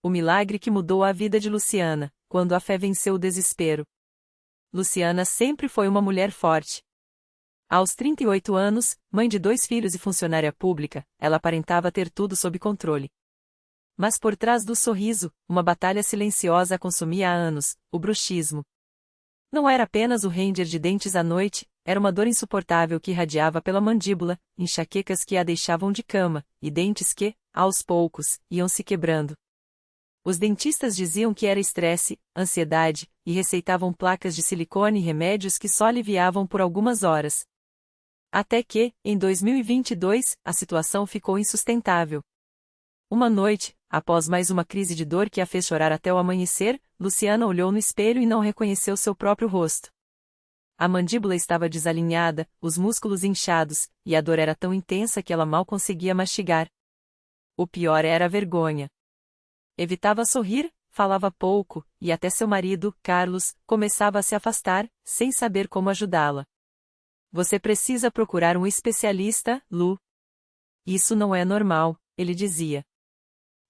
O milagre que mudou a vida de Luciana, quando a fé venceu o desespero. Luciana sempre foi uma mulher forte. Aos 38 anos, mãe de 2 filhos e funcionária pública, ela aparentava ter tudo sob controle. Mas por trás do sorriso, uma batalha silenciosa a consumia há anos: o bruxismo. Não era apenas o ranger de dentes à noite, era uma dor insuportável que irradiava pela mandíbula, enxaquecas que a deixavam de cama, e dentes que, aos poucos, iam se quebrando. Os dentistas diziam que era estresse, ansiedade, e receitavam placas de silicone e remédios que só aliviavam por algumas horas. Até que, em 2022, a situação ficou insustentável. Uma noite, após mais uma crise de dor que a fez chorar até o amanhecer, Luciana olhou no espelho e não reconheceu seu próprio rosto. A mandíbula estava desalinhada, os músculos inchados, e a dor era tão intensa que ela mal conseguia mastigar. O pior era a vergonha. Evitava sorrir, falava pouco, e até seu marido, Carlos, começava a se afastar, sem saber como ajudá-la. Você precisa procurar um especialista, Lu. Isso não é normal, ele dizia.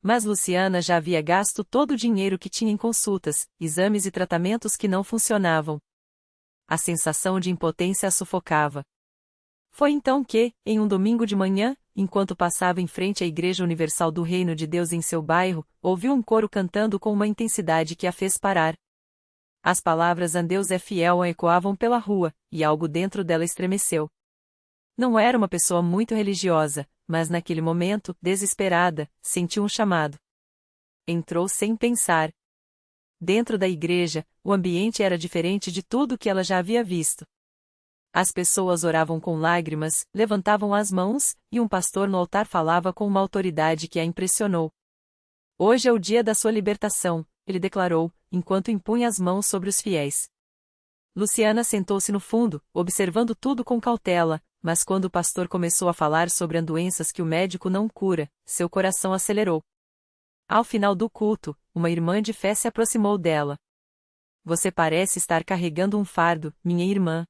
Mas Luciana já havia gasto todo o dinheiro que tinha em consultas, exames e tratamentos que não funcionavam. A sensação de impotência a sufocava. Foi então que, em um domingo de manhã, enquanto passava em frente à Igreja Universal do Reino de Deus em seu bairro, ouviu um coro cantando com uma intensidade que a fez parar. As palavras "A Deus é fiel" ecoavam pela rua, e algo dentro dela estremeceu. Não era uma pessoa muito religiosa, mas naquele momento, desesperada, sentiu um chamado. Entrou sem pensar. Dentro da igreja, o ambiente era diferente de tudo que ela já havia visto. As pessoas oravam com lágrimas, levantavam as mãos, e um pastor no altar falava com uma autoridade que a impressionou. Hoje é o dia da sua libertação, ele declarou, enquanto impunha as mãos sobre os fiéis. Luciana sentou-se no fundo, observando tudo com cautela, mas quando o pastor começou a falar sobre as doenças que o médico não cura, seu coração acelerou. Ao final do culto, uma irmã de fé se aproximou dela. Você parece estar carregando um fardo, minha irmã.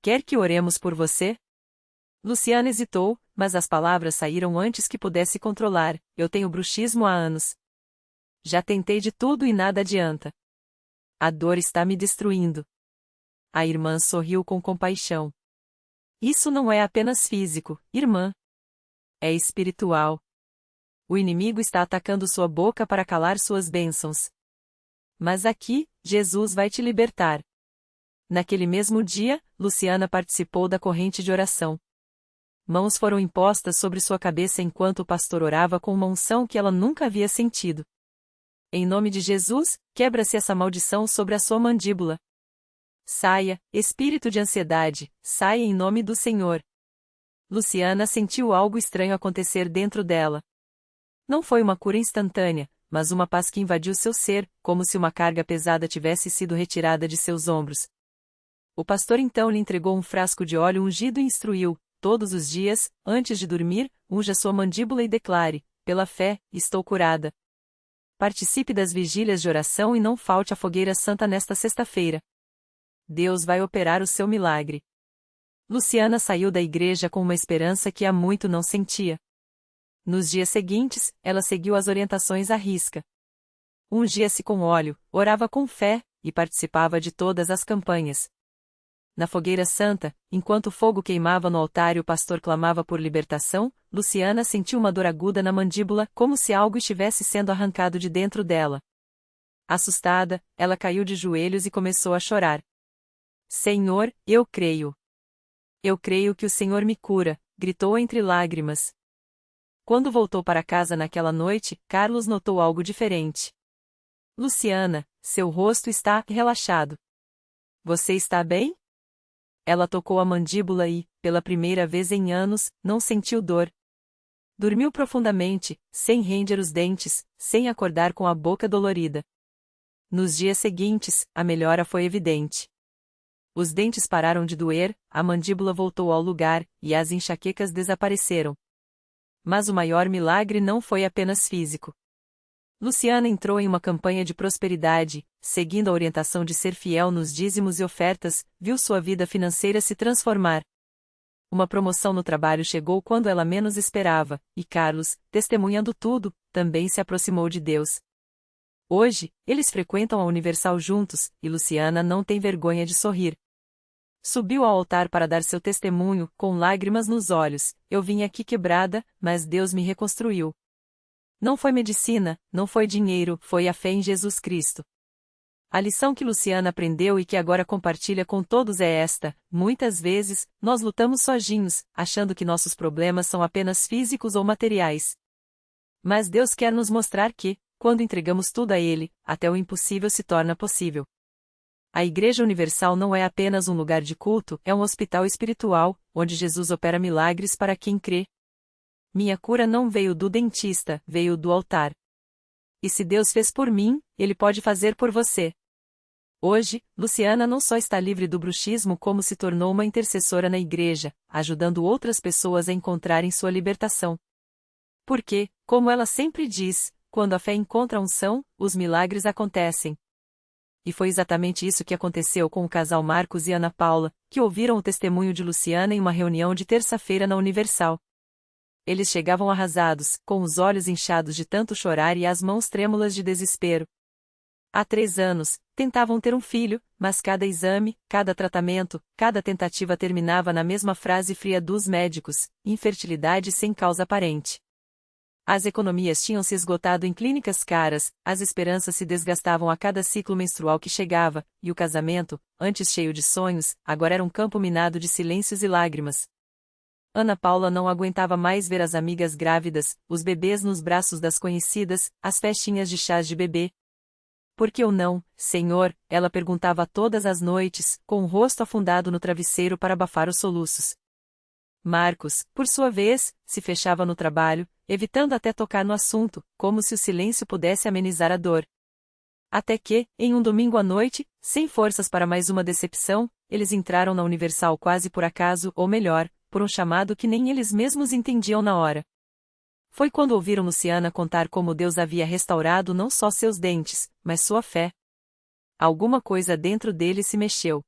Quer que oremos por você? Luciana hesitou, mas as palavras saíram antes que pudesse controlar. Eu tenho bruxismo há anos. Já tentei de tudo e nada adianta. A dor está me destruindo. A irmã sorriu com compaixão. Isso não é apenas físico, irmã. É espiritual. O inimigo está atacando sua boca para calar suas bênçãos. Mas aqui, Jesus vai te libertar. Naquele mesmo dia, Luciana participou da corrente de oração. Mãos foram impostas sobre sua cabeça enquanto o pastor orava com uma unção que ela nunca havia sentido. Em nome de Jesus, quebra-se essa maldição sobre a sua mandíbula. Saia, espírito de ansiedade, saia em nome do Senhor. Luciana sentiu algo estranho acontecer dentro dela. Não foi uma cura instantânea, mas uma paz que invadiu seu ser, como se uma carga pesada tivesse sido retirada de seus ombros. O pastor então lhe entregou um frasco de óleo ungido e instruiu: todos os dias, antes de dormir, unja sua mandíbula e declare: pela fé, estou curada. Participe das vigílias de oração e não falte à fogueira santa nesta sexta-feira. Deus vai operar o seu milagre. Luciana saiu da igreja com uma esperança que há muito não sentia. Nos dias seguintes, ela seguiu as orientações à risca. Ungia-se com óleo, orava com fé, e participava de todas as campanhas. Na fogueira santa, enquanto o fogo queimava no altar e o pastor clamava por libertação, Luciana sentiu uma dor aguda na mandíbula, como se algo estivesse sendo arrancado de dentro dela. Assustada, ela caiu de joelhos e começou a chorar. Senhor, eu creio. Eu creio que o Senhor me cura, gritou entre lágrimas. Quando voltou para casa naquela noite, Carlos notou algo diferente. Luciana, seu rosto está relaxado. Você está bem? Ela tocou a mandíbula e, pela primeira vez em anos, não sentiu dor. Dormiu profundamente, sem ranger os dentes, sem acordar com a boca dolorida. Nos dias seguintes, a melhora foi evidente. Os dentes pararam de doer, a mandíbula voltou ao lugar, e as enxaquecas desapareceram. Mas o maior milagre não foi apenas físico. Luciana entrou em uma campanha de prosperidade, seguindo a orientação de ser fiel nos dízimos e ofertas, viu sua vida financeira se transformar. Uma promoção no trabalho chegou quando ela menos esperava, e Carlos, testemunhando tudo, também se aproximou de Deus. Hoje, eles frequentam a Universal juntos, e Luciana não tem vergonha de sorrir. Subiu ao altar para dar seu testemunho, com lágrimas nos olhos. Eu vim aqui quebrada, mas Deus me reconstruiu. Não foi medicina, não foi dinheiro, foi a fé em Jesus Cristo. A lição que Luciana aprendeu e que agora compartilha com todos é esta: muitas vezes, nós lutamos sozinhos, achando que nossos problemas são apenas físicos ou materiais. Mas Deus quer nos mostrar que, quando entregamos tudo a Ele, até o impossível se torna possível. A Igreja Universal não é apenas um lugar de culto, é um hospital espiritual, onde Jesus opera milagres para quem crê. Minha cura não veio do dentista, veio do altar. E se Deus fez por mim, Ele pode fazer por você. Hoje, Luciana não só está livre do bruxismo como se tornou uma intercessora na igreja, ajudando outras pessoas a encontrarem sua libertação. Porque, como ela sempre diz, quando a fé encontra unção, os milagres acontecem. E foi exatamente isso que aconteceu com o casal Marcos e Ana Paula, que ouviram o testemunho de Luciana em uma reunião de terça-feira na Universal. Eles chegavam arrasados, com os olhos inchados de tanto chorar e as mãos trêmulas de desespero. Há 3 anos, tentavam ter um filho, mas cada exame, cada tratamento, cada tentativa terminava na mesma frase fria dos médicos: infertilidade sem causa aparente. As economias tinham se esgotado em clínicas caras, as esperanças se desgastavam a cada ciclo menstrual que chegava, e o casamento, antes cheio de sonhos, agora era um campo minado de silêncios e lágrimas. Ana Paula não aguentava mais ver as amigas grávidas, os bebês nos braços das conhecidas, as festinhas de chás de bebê. Por que eu não, Senhor? Ela perguntava todas as noites, com o rosto afundado no travesseiro para abafar os soluços. Marcos, por sua vez, se fechava no trabalho, evitando até tocar no assunto, como se o silêncio pudesse amenizar a dor. Até que, em um domingo à noite, sem forças para mais uma decepção, eles entraram na Universal quase por acaso, ou melhor, por um chamado que nem eles mesmos entendiam na hora. Foi quando ouviram Luciana contar como Deus havia restaurado não só seus dentes, mas sua fé. Alguma coisa dentro dele se mexeu.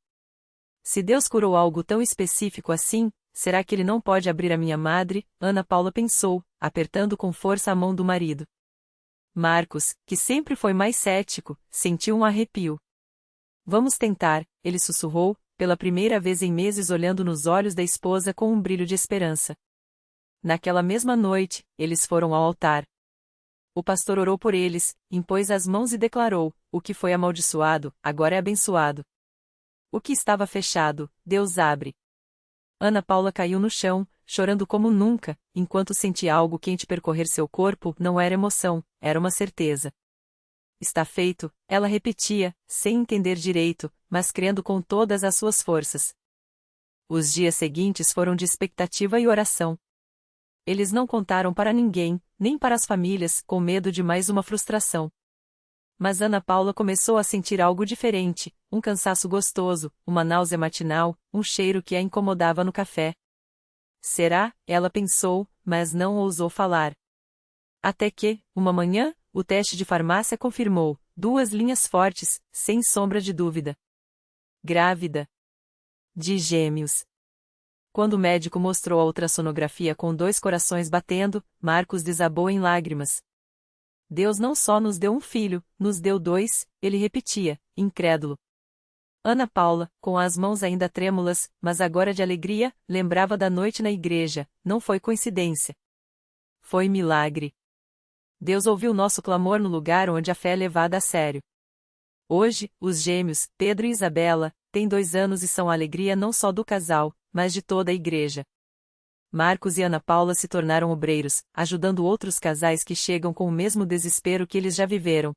Se Deus curou algo tão específico assim, será que Ele não pode abrir a minha madre? Ana Paula pensou, apertando com força a mão do marido. Marcos, que sempre foi mais cético, sentiu um arrepio. Vamos tentar, ele sussurrou, pela primeira vez em meses olhando nos olhos da esposa com um brilho de esperança. Naquela mesma noite, eles foram ao altar. O pastor orou por eles, impôs as mãos e declarou: o que foi amaldiçoado, agora é abençoado. O que estava fechado, Deus abre. Ana Paula caiu no chão, chorando como nunca, enquanto sentia algo quente percorrer seu corpo. Não era emoção, era uma certeza. Está feito, ela repetia, sem entender direito, mas crendo com todas as suas forças. Os dias seguintes foram de expectativa e oração. Eles não contaram para ninguém, nem para as famílias, com medo de mais uma frustração. Mas Ana Paula começou a sentir algo diferente, um cansaço gostoso, uma náusea matinal, um cheiro que a incomodava no café. Será? Ela pensou, mas não ousou falar. Até que, uma manhã, o teste de farmácia confirmou, 2 linhas fortes, sem sombra de dúvida. Grávida. De gêmeos. Quando o médico mostrou a ultrassonografia com 2 corações batendo, Marcos desabou em lágrimas. Deus não só nos deu um filho, nos deu 2, ele repetia, incrédulo. Ana Paula, com as mãos ainda trêmulas, mas agora de alegria, lembrava da noite na igreja. Não foi coincidência. Foi milagre. Deus ouviu nosso clamor no lugar onde a fé é levada a sério. Hoje, os gêmeos, Pedro e Isabela, têm 2 anos e são a alegria não só do casal, mas de toda a igreja. Marcos e Ana Paula se tornaram obreiros, ajudando outros casais que chegam com o mesmo desespero que eles já viveram.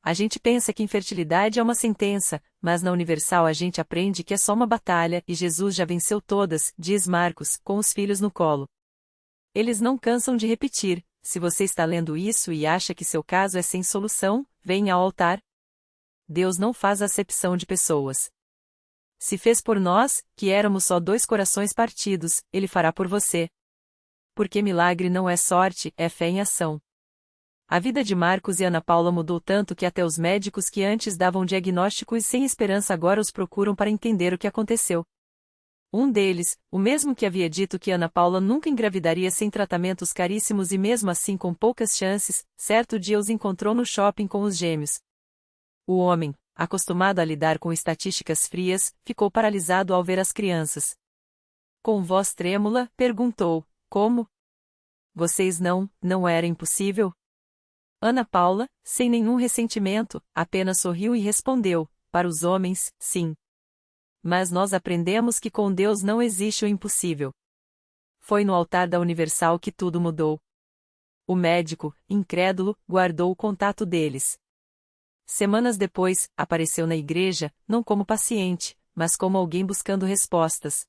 A gente pensa que infertilidade é uma sentença, mas na Universal a gente aprende que é só uma batalha e Jesus já venceu todas, diz Marcos, com os filhos no colo. Eles não cansam de repetir: se você está lendo isso e acha que seu caso é sem solução, venha ao altar. Deus não faz acepção de pessoas. Se fez por nós, que éramos só 2 corações partidos, Ele fará por você. Porque milagre não é sorte, é fé em ação. A vida de Marcos e Ana Paula mudou tanto que até os médicos que antes davam diagnósticos sem esperança agora os procuram para entender o que aconteceu. Um deles, o mesmo que havia dito que Ana Paula nunca engravidaria sem tratamentos caríssimos e mesmo assim com poucas chances, certo dia os encontrou no shopping com os gêmeos. O homem, acostumado a lidar com estatísticas frias, ficou paralisado ao ver as crianças. Com voz trêmula, perguntou: como? Vocês não era impossível? Ana Paula, sem nenhum ressentimento, apenas sorriu e respondeu: para os homens, sim. Mas nós aprendemos que com Deus não existe o impossível. Foi no altar da Universal que tudo mudou. O médico, incrédulo, guardou o contato deles. Semanas depois, apareceu na igreja, não como paciente, mas como alguém buscando respostas.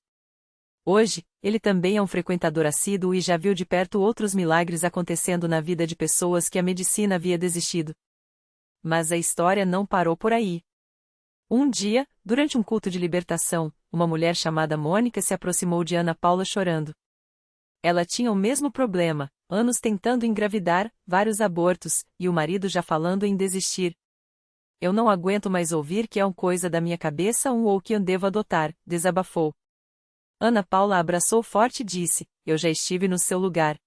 Hoje, ele também é um frequentador assíduo e já viu de perto outros milagres acontecendo na vida de pessoas que a medicina havia desistido. Mas a história não parou por aí. Um dia, durante um culto de libertação, uma mulher chamada Mônica se aproximou de Ana Paula chorando. Ela tinha o mesmo problema, anos tentando engravidar, vários abortos, e o marido já falando em desistir. Eu não aguento mais ouvir que é uma coisa da minha cabeça ou que eu devo adotar, desabafou. Ana Paula abraçou forte e disse: eu já estive no seu lugar.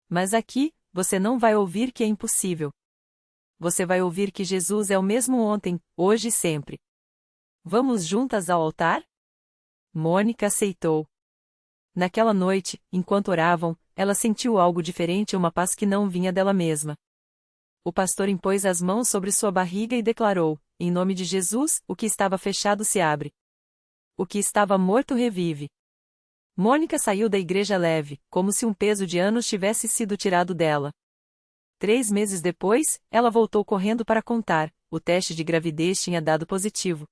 Mas aqui, você não vai ouvir que é impossível. Você vai ouvir que Jesus é o mesmo ontem, hoje e sempre. Vamos juntas ao altar? Mônica aceitou. Naquela noite, enquanto oravam, ela sentiu algo diferente e uma paz que não vinha dela mesma. O pastor impôs as mãos sobre sua barriga e declarou: em nome de Jesus, o que estava fechado se abre. O que estava morto revive. Mônica saiu da igreja leve, como se um peso de anos tivesse sido tirado dela. 3 meses depois, ela voltou correndo para contar: o teste de gravidez tinha dado positivo.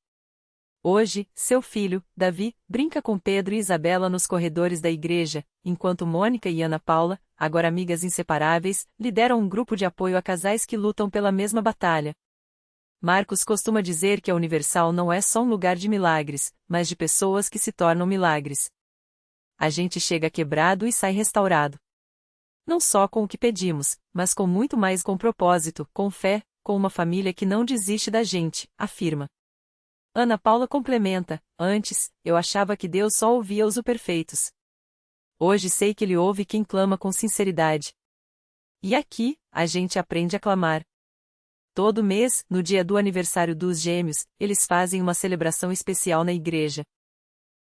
Hoje, seu filho, Davi, brinca com Pedro e Isabela nos corredores da igreja, enquanto Mônica e Ana Paula, agora amigas inseparáveis, lideram um grupo de apoio a casais que lutam pela mesma batalha. Marcos costuma dizer que a Universal não é só um lugar de milagres, mas de pessoas que se tornam milagres. A gente chega quebrado e sai restaurado. Não só com o que pedimos, mas com muito mais, com propósito, com fé, com uma família que não desiste da gente, afirma. Ana Paula complementa: antes, eu achava que Deus só ouvia os perfeitos. Hoje sei que Ele ouve quem clama com sinceridade. E aqui, a gente aprende a clamar. Todo mês, no dia do aniversário dos gêmeos, eles fazem uma celebração especial na igreja.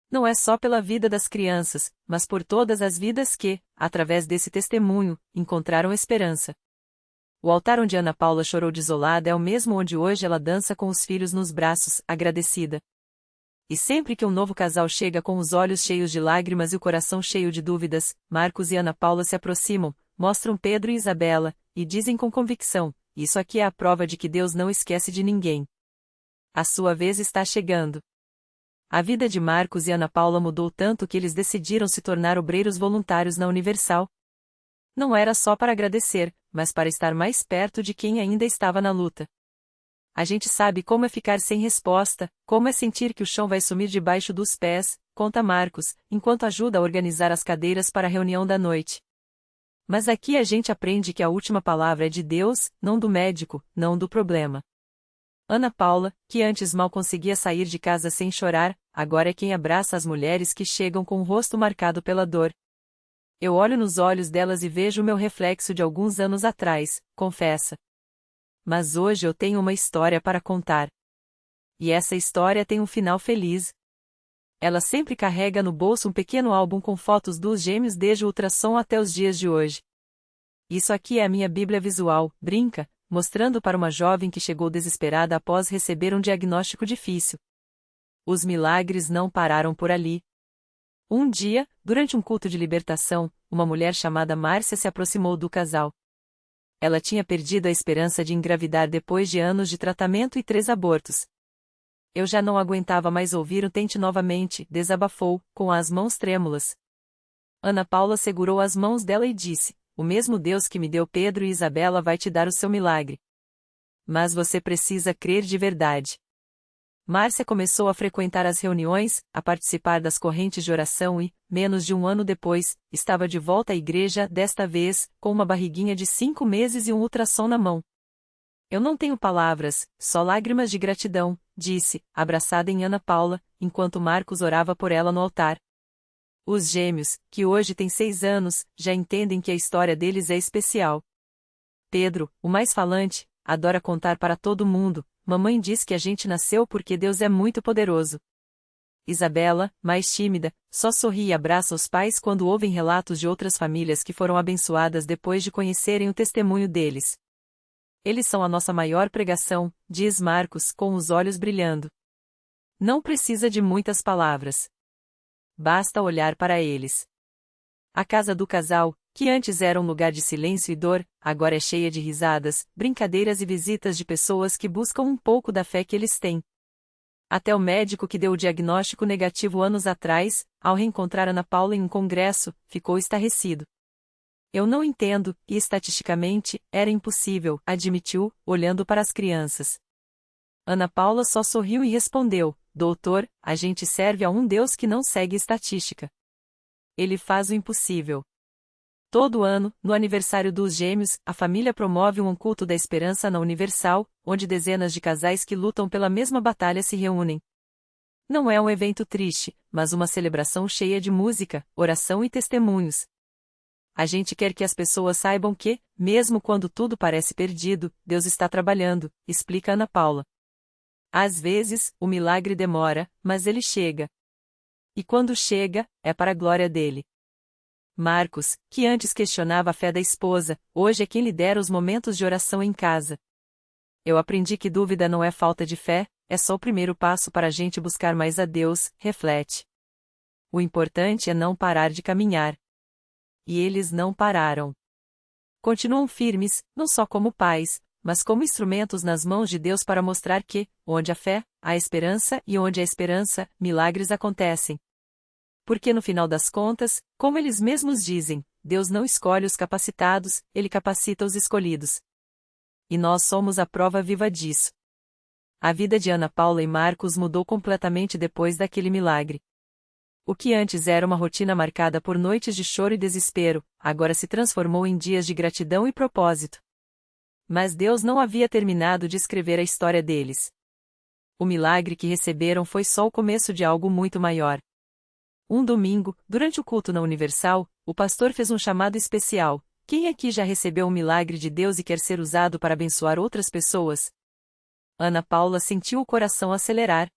Não é só pela vida das crianças, mas por todas as vidas que, através desse testemunho, encontraram esperança. O altar onde Ana Paula chorou desolada é o mesmo onde hoje ela dança com os filhos nos braços, agradecida. E sempre que um novo casal chega com os olhos cheios de lágrimas e o coração cheio de dúvidas, Marcos e Ana Paula se aproximam, mostram Pedro e Isabela, e dizem com convicção: isso aqui é a prova de que Deus não esquece de ninguém. A sua vez está chegando. A vida de Marcos e Ana Paula mudou tanto que eles decidiram se tornar obreiros voluntários na Universal. Não era só para agradecer, mas para estar mais perto de quem ainda estava na luta. A gente sabe como é ficar sem resposta, como é sentir que o chão vai sumir debaixo dos pés, conta Marcos, enquanto ajuda a organizar as cadeiras para a reunião da noite. Mas aqui a gente aprende que a última palavra é de Deus, não do médico, não do problema. Ana Paula, que antes mal conseguia sair de casa sem chorar, agora é quem abraça as mulheres que chegam com o rosto marcado pela dor. Eu olho nos olhos delas e vejo o meu reflexo de alguns anos atrás, confessa. Mas hoje eu tenho uma história para contar. E essa história tem um final feliz. Ela sempre carrega no bolso um pequeno álbum com fotos dos gêmeos desde o ultrassom até os dias de hoje. Isso aqui é a minha Bíblia visual, brinca, mostrando para uma jovem que chegou desesperada após receber um diagnóstico difícil. Os milagres não pararam por ali. Um dia, durante um culto de libertação, uma mulher chamada Márcia se aproximou do casal. Ela tinha perdido a esperança de engravidar depois de anos de tratamento e 3 abortos. Eu já não aguentava mais ouvir o tente novamente, desabafou, com as mãos trêmulas. Ana Paula segurou as mãos dela e disse: o mesmo Deus que me deu Pedro e Isabela vai te dar o seu milagre. Mas você precisa crer de verdade. Márcia começou a frequentar as reuniões, a participar das correntes de oração e, menos de um ano depois, estava de volta à igreja, desta vez, com uma barriguinha de 5 meses e um ultrassom na mão. Eu não tenho palavras, só lágrimas de gratidão, disse, abraçada em Ana Paula, enquanto Marcos orava por ela no altar. Os gêmeos, que hoje têm 6 anos, já entendem que a história deles é especial. Pedro, o mais falante, adora contar para todo mundo: mamãe diz que a gente nasceu porque Deus é muito poderoso. Isabela, mais tímida, só sorri e abraça os pais quando ouvem relatos de outras famílias que foram abençoadas depois de conhecerem o testemunho deles. Eles são a nossa maior pregação, diz Marcos, com os olhos brilhando. Não precisa de muitas palavras. Basta olhar para eles. A casa do casal, que antes era um lugar de silêncio e dor, agora é cheia de risadas, brincadeiras e visitas de pessoas que buscam um pouco da fé que eles têm. Até o médico que deu o diagnóstico negativo anos atrás, ao reencontrar Ana Paula em um congresso, ficou estarrecido. Eu não entendo, e estatisticamente, era impossível, admitiu, olhando para as crianças. Ana Paula só sorriu e respondeu: doutor, a gente serve a um Deus que não segue estatística. Ele faz o impossível. Todo ano, no aniversário dos gêmeos, a família promove um culto da esperança na Universal, onde dezenas de casais que lutam pela mesma batalha se reúnem. Não é um evento triste, mas uma celebração cheia de música, oração e testemunhos. A gente quer que as pessoas saibam que, mesmo quando tudo parece perdido, Deus está trabalhando, explica Ana Paula. Às vezes, o milagre demora, mas ele chega. E quando chega, é para a glória dele. Marcos, que antes questionava a fé da esposa, hoje é quem lidera os momentos de oração em casa. Eu aprendi que dúvida não é falta de fé, é só o primeiro passo para a gente buscar mais a Deus, reflete. O importante é não parar de caminhar. E eles não pararam. Continuam firmes, não só como pais, mas como instrumentos nas mãos de Deus para mostrar que, onde há fé, há esperança e onde há esperança, milagres acontecem. Porque no final das contas, como eles mesmos dizem, Deus não escolhe os capacitados, Ele capacita os escolhidos. E nós somos a prova viva disso. A vida de Ana Paula e Marcos mudou completamente depois daquele milagre. O que antes era uma rotina marcada por noites de choro e desespero, agora se transformou em dias de gratidão e propósito. Mas Deus não havia terminado de escrever a história deles. O milagre que receberam foi só o começo de algo muito maior. Um domingo, durante o culto na Universal, o pastor fez um chamado especial: quem aqui já recebeu um milagre de Deus e quer ser usado para abençoar outras pessoas? Ana Paula sentiu o coração acelerar.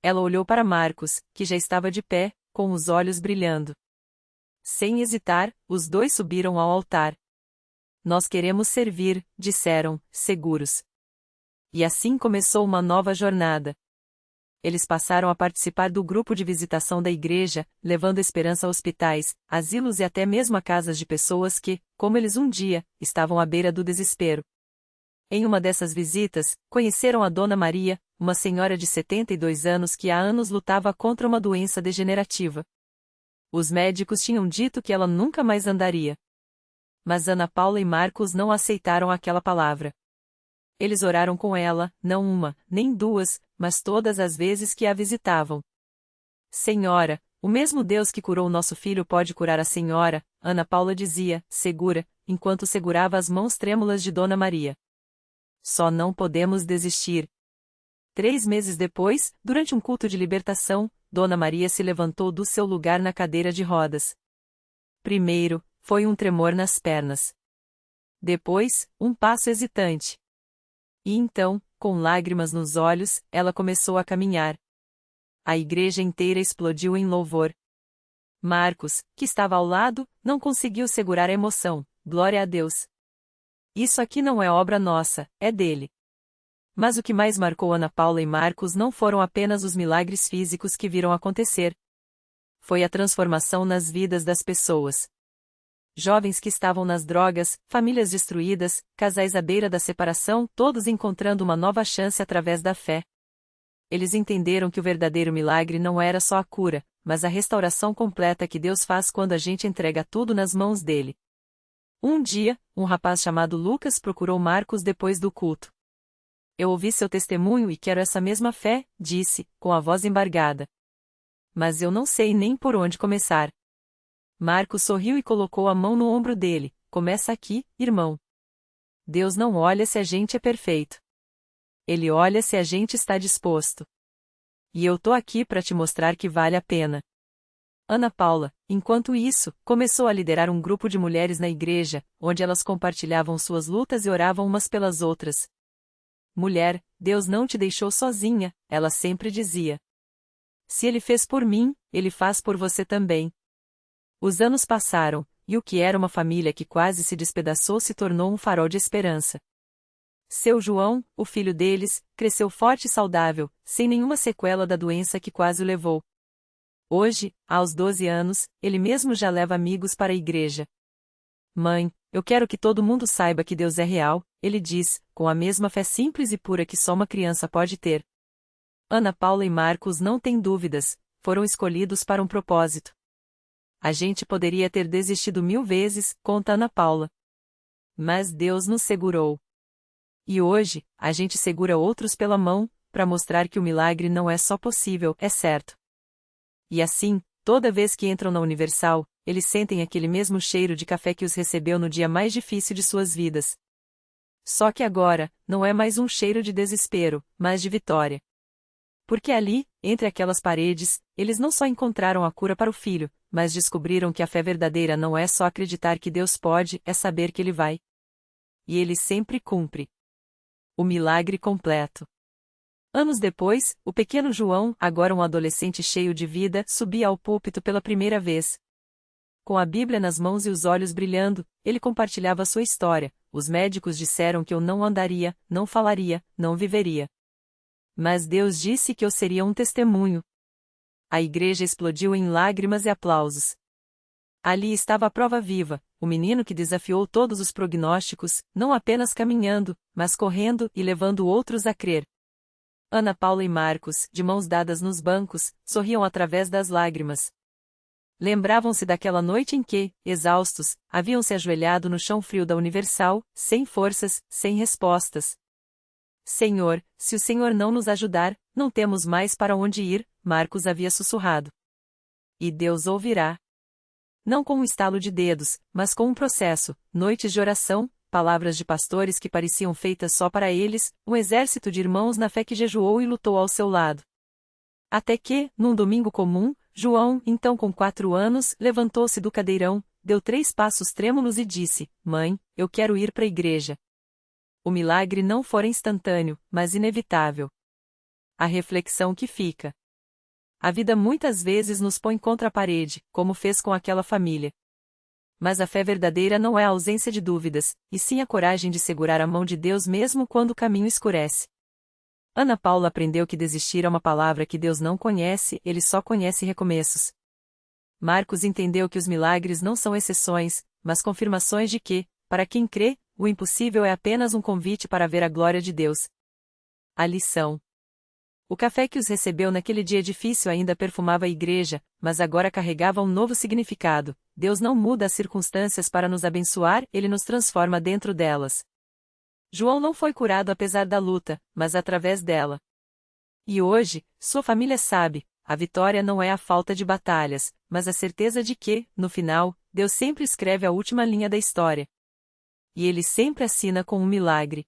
Ela olhou para Marcos, que já estava de pé, com os olhos brilhando. Sem hesitar, os dois subiram ao altar. Nós queremos servir, disseram, seguros. E assim começou uma nova jornada. Eles passaram a participar do grupo de visitação da igreja, levando esperança a hospitais, asilos e até mesmo a casas de pessoas que, como eles um dia, estavam à beira do desespero. Em uma dessas visitas, conheceram a Dona Maria, uma senhora de 72 anos que há anos lutava contra uma doença degenerativa. Os médicos tinham dito que ela nunca mais andaria. Mas Ana Paula e Marcos não aceitaram aquela palavra. Eles oraram com ela, não uma, nem duas, mas todas as vezes que a visitavam. Senhora, o mesmo Deus que curou nosso filho pode curar a senhora, Ana Paula dizia, segura, enquanto segurava as mãos trêmulas de Dona Maria. Só não podemos desistir. 3 meses depois, durante um culto de libertação, Dona Maria se levantou do seu lugar na cadeira de rodas. Primeiro, foi um tremor nas pernas. Depois, um passo hesitante. E então, com lágrimas nos olhos, ela começou a caminhar. A igreja inteira explodiu em louvor. Marcos, que estava ao lado, não conseguiu segurar a emoção. Glória a Deus! Isso aqui não é obra nossa, é dele. Mas o que mais marcou Ana Paula e Marcos não foram apenas os milagres físicos que viram acontecer. Foi a transformação nas vidas das pessoas. Jovens que estavam nas drogas, famílias destruídas, casais à beira da separação, todos encontrando uma nova chance através da fé. Eles entenderam que o verdadeiro milagre não era só a cura, mas a restauração completa que Deus faz quando a gente entrega tudo nas mãos dele. Um dia, um rapaz chamado Lucas procurou Marcos depois do culto. Eu ouvi seu testemunho e quero essa mesma fé, disse, com a voz embargada. Mas eu não sei nem por onde começar. Marcos sorriu e colocou a mão no ombro dele. Começa aqui, irmão. Deus não olha se a gente é perfeito. Ele olha se a gente está disposto. E eu tô aqui para te mostrar que vale a pena. Ana Paula, enquanto isso, começou a liderar um grupo de mulheres na igreja, onde elas compartilhavam suas lutas e oravam umas pelas outras. Mulher, Deus não te deixou sozinha, ela sempre dizia. Se Ele fez por mim, Ele faz por você também. Os anos passaram, e o que era uma família que quase se despedaçou se tornou um farol de esperança. Seu João, o filho deles, cresceu forte e saudável, sem nenhuma sequela da doença que quase o levou. Hoje, aos 12 anos, ele mesmo já leva amigos para a igreja. Mãe, eu quero que todo mundo saiba que Deus é real, ele diz, com a mesma fé simples e pura que só uma criança pode ter. Ana Paula e Marcos não têm dúvidas, foram escolhidos para um propósito. A gente poderia ter desistido 1000 vezes, conta Ana Paula. Mas Deus nos segurou. E hoje, a gente segura outros pela mão, para mostrar que o milagre não é só possível, é certo. E assim, toda vez que entram na Universal, eles sentem aquele mesmo cheiro de café que os recebeu no dia mais difícil de suas vidas. Só que agora, não é mais um cheiro de desespero, mas de vitória. Porque ali, entre aquelas paredes, eles não só encontraram a cura para o filho, mas descobriram que a fé verdadeira não é só acreditar que Deus pode, é saber que Ele vai. E Ele sempre cumpre. O milagre completo. Anos depois, o pequeno João, agora um adolescente cheio de vida, subia ao púlpito pela primeira vez. Com a Bíblia nas mãos e os olhos brilhando, ele compartilhava sua história. Os médicos disseram que eu não andaria, não falaria, não viveria. Mas Deus disse que eu seria um testemunho. A igreja explodiu em lágrimas e aplausos. Ali estava a prova viva, o menino que desafiou todos os prognósticos, não apenas caminhando, mas correndo e levando outros a crer. Ana Paula e Marcos, de mãos dadas nos bancos, sorriam através das lágrimas. Lembravam-se daquela noite em que, exaustos, haviam se ajoelhado no chão frio da Universal, sem forças, sem respostas. Senhor, se o Senhor não nos ajudar, não temos mais para onde ir, Marcos havia sussurrado. E Deus ouvirá. Não com um estalo de dedos, mas com um processo, noites de oração, palavras de pastores que pareciam feitas só para eles, um exército de irmãos na fé que jejuou e lutou ao seu lado. Até que, num domingo comum, João, então com 4 anos, levantou-se do cadeirão, deu 3 passos trêmulos e disse: Mãe, eu quero ir para a igreja. O milagre não fora instantâneo, mas inevitável. A reflexão que fica. A vida muitas vezes nos põe contra a parede, como fez com aquela família. Mas a fé verdadeira não é a ausência de dúvidas, e sim a coragem de segurar a mão de Deus mesmo quando o caminho escurece. Ana Paula aprendeu que desistir é uma palavra que Deus não conhece, Ele só conhece recomeços. Marcos entendeu que os milagres não são exceções, mas confirmações de que, para quem crê, o impossível é apenas um convite para ver a glória de Deus. A lição. O café que os recebeu naquele dia difícil ainda perfumava a igreja, mas agora carregava um novo significado. Deus não muda as circunstâncias para nos abençoar, Ele nos transforma dentro delas. João não foi curado apesar da luta, mas através dela. E hoje, sua família sabe, a vitória não é a falta de batalhas, mas a certeza de que, no final, Deus sempre escreve a última linha da história. E Ele sempre assina com um milagre.